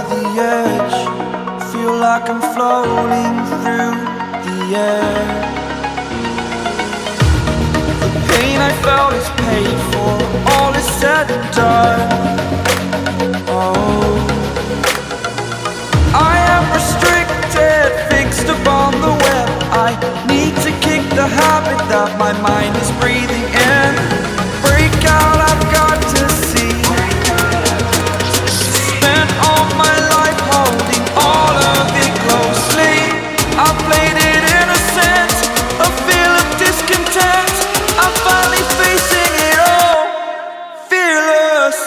the edge. Feel like I'm floating through the air. The pain I felt is paid for, all is said and done. Oh, I am restricted, fixed upon the web. I need to kick the habit that my mind is breathing in. Break out, I've got to see. Spent all my life holding all of it closely. I played it innocent, a feel of discontent. I'm finally facing it all, fearless.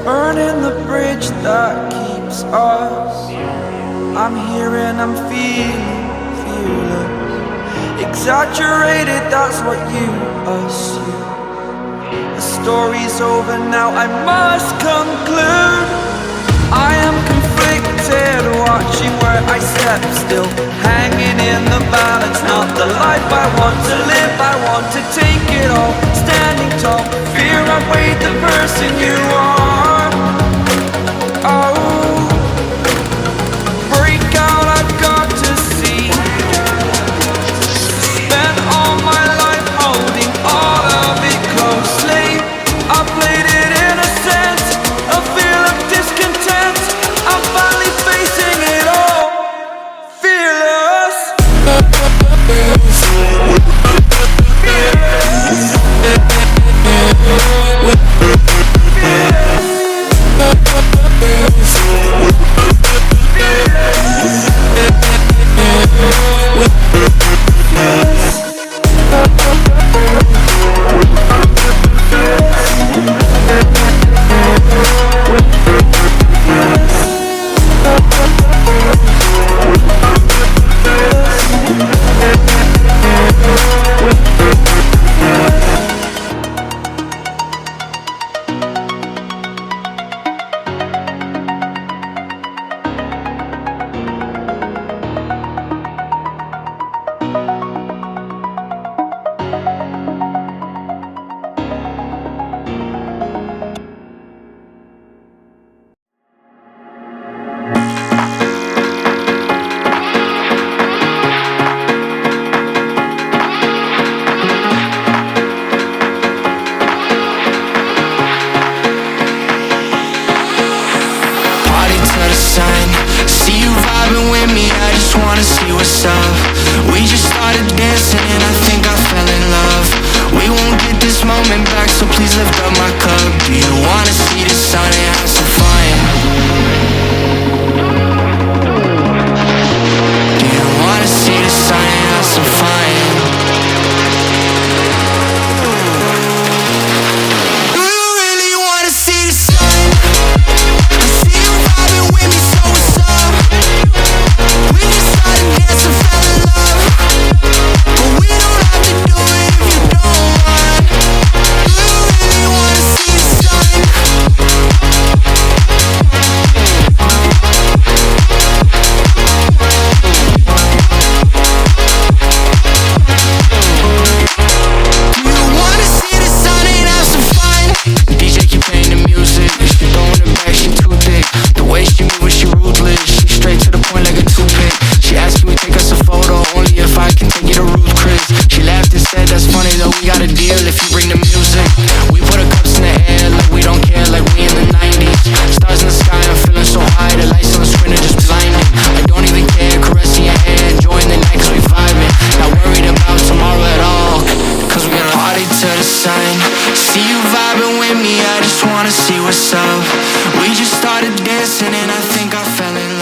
Burning the bridge that keeps us. I'm here and I'm feeling fearless. Exaggerated, that's what you assume. The story's over now, I must conclude. I am conflicted, watching where I step still, hanging in the balance. Not the life I want to live, I want to take it all. Standing tall, fear outweighed the person you are. Oh, break out, I've got to see. Spent all my life holding all of it closely. I played it innocent, a feel of discontent. I'm finally facing it all, fearless. wanna see what's up. We just started dancing and I think I fell in love.